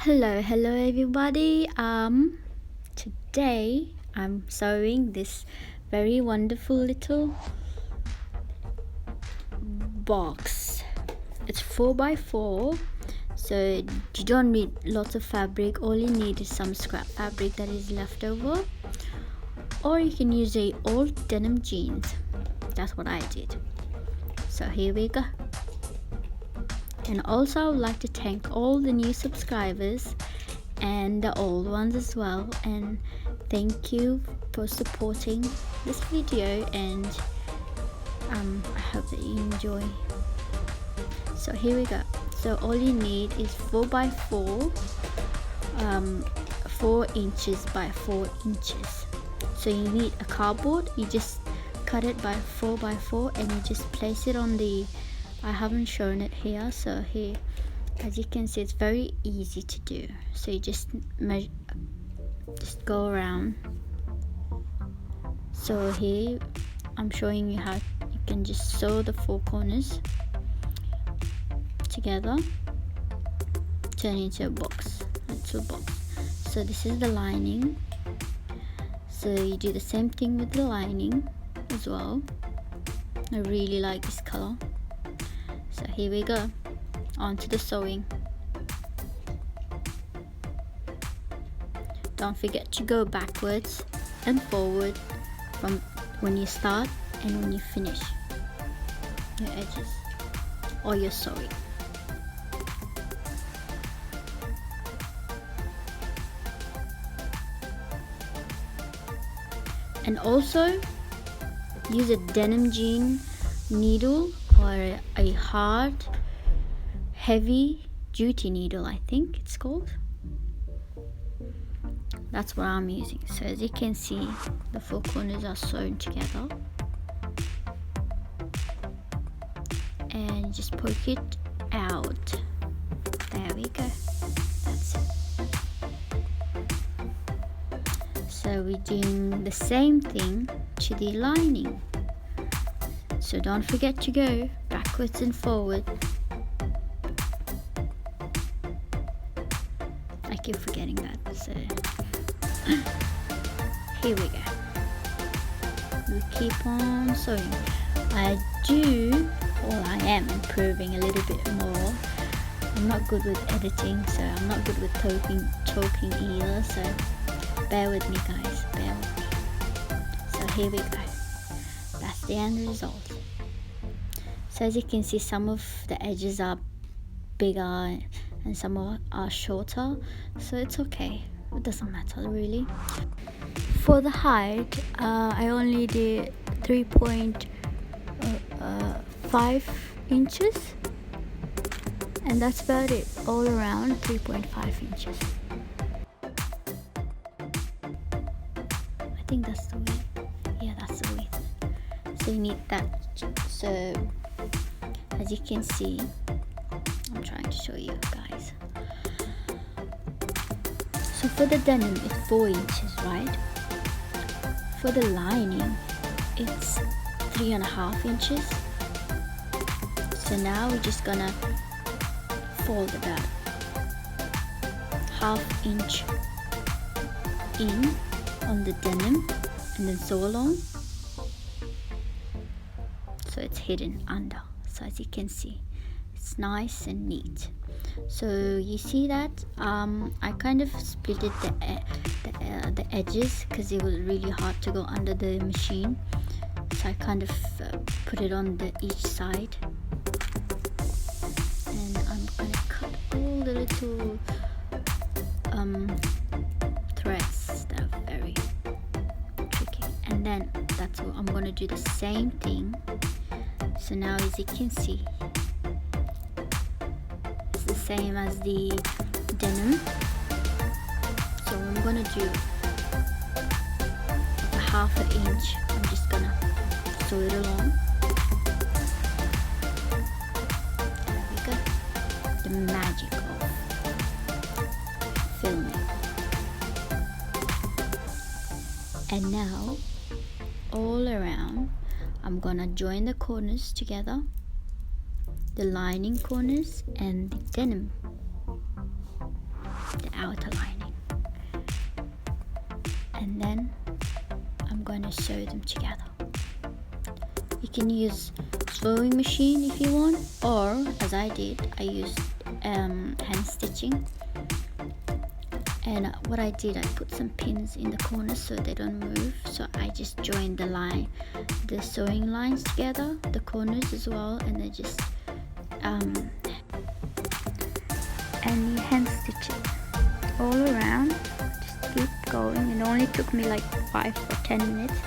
Hello everybody. Today I'm sewing this very wonderful little box. It's 4x4, so you don't need lots of fabric. All you need is some scrap fabric that is left over, or you can use a old denim jeans. That's what I did. So here we go. And also I would like to thank all the new subscribers and the old ones as well, and thank you for supporting this video, and I hope that you enjoy. So here we go. So all you need is 4x4, 4 inches by 4 inches. So you need a cardboard. You just cut it by 4x4 and you just place it on the, I haven't shown it here, so here, as you can see, it's very easy to do. So you just go around. So here I'm showing you how you can just sew the 4 corners together, turn into a box, little box. So this is the lining. So you do the same thing with the lining as well. I really like this color. So here we go, on to the sewing. Don't forget to go backwards and forward from when you start and when you finish your edges or your sewing. And also use a denim jean needle or a hard, heavy duty needle, I think it's called. That's what I'm using. So as you can see, the 4 corners are sewn together, and just poke it out. There we go. That's it. So we're doing the same thing to the lining. So don't forget to go backwards and forward. I keep forgetting that. So here we go. We keep on sewing. I am improving a little bit more. I'm not good with editing, so I'm not good with talking either, so bear with me guys, bear with me. So here we go. That's the end result. So as you can see, some of the edges are bigger and some are shorter, so it's okay, it doesn't matter really. For the height, I only did 3.5 inches, and that's about it. All around 3.5 inches. I think that's the width. Yeah, that's the width. So you need that. So as you can see, I'm trying to show you guys. So for the denim, it's 4 inches, right? For the lining, it's 3.5 inches. So now we're just gonna fold about ½ inch in on the denim and then sew along, so it's hidden under. So as you can see, it's nice and neat. So you see that I kind of split it the edges because it was really hard to go under the machine, so I kind of put it on each side, and I'm gonna cut all the little threads that are very tricky, and then that's what I'm gonna do the same thing. So now as you can see, it's the same as the denim. So what I'm gonna do, a ½ inch, I'm just gonna sew it along. There we go. The magic of filming. And now all around I'm gonna join the corners together, the lining corners and the denim outer lining, and then I'm going to sew them together. You can use sewing machine if you want, or as I did, I used hand stitching. And what I did, I put some pins in the corners so they don't move. So I just joined the sewing lines together, the corners as well, and then just and you hand stitch it all around. Just keep going. It only took me like 5 or 10 minutes.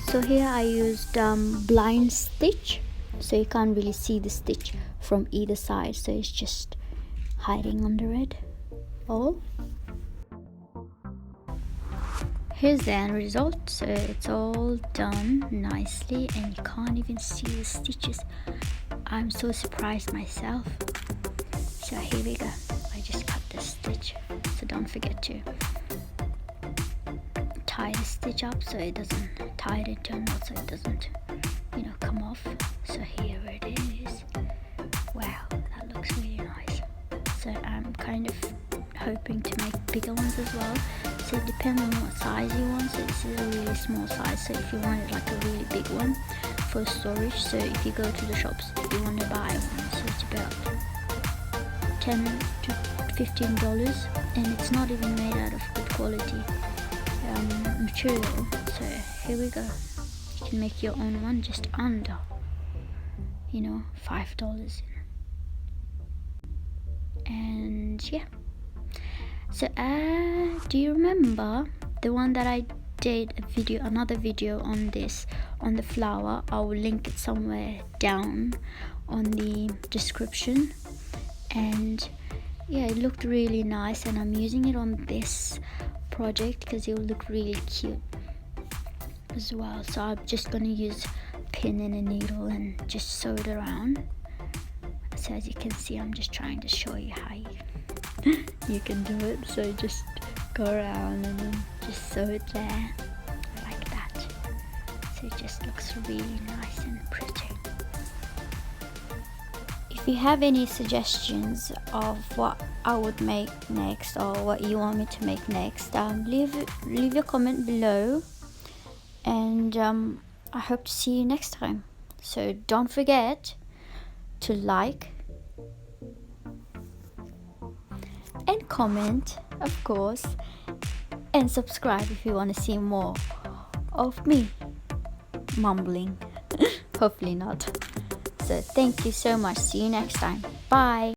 So here I used blind stitch, so you can't really see the stitch from either side, so it's just hiding under it all. Here's the end result. So it's all done nicely and you can't even see the stitches. I'm so surprised myself. So here we go. I just cut this stitch, so don't forget to tie the stitch up so it doesn't tie it into a knot, so it doesn't, come off. So here it is. Wow, that looks really nice. So I'm kind of hoping to make bigger ones as well. So it depends on what size you want. So this is a really small size. So if you wanted like a really big one for storage, so if you go to the shops, if you want to buy one, so it's about $10 to $15, and it's not even made out of good quality material. So here we go. You can make your own one just under $5. And yeah, so do you remember the one that I did another video on this, on the flower? I will link it somewhere down on the description. And yeah, it looked really nice, and I'm using it on this project because it will look really cute as well. So I'm just going to use pin and a needle and just sew it around. So as you can see, I'm just trying to show you how you can do it. So just go around and then just sew it there like that. So it just looks really nice and pretty. If you have any suggestions of what I would make next, or what you want me to make next, leave your comment below, and I hope to see you next time. So don't forget to like and comment, of course, and subscribe if you want to see more of me mumbling. Hopefully not. So thank you so much. See you next time. Bye.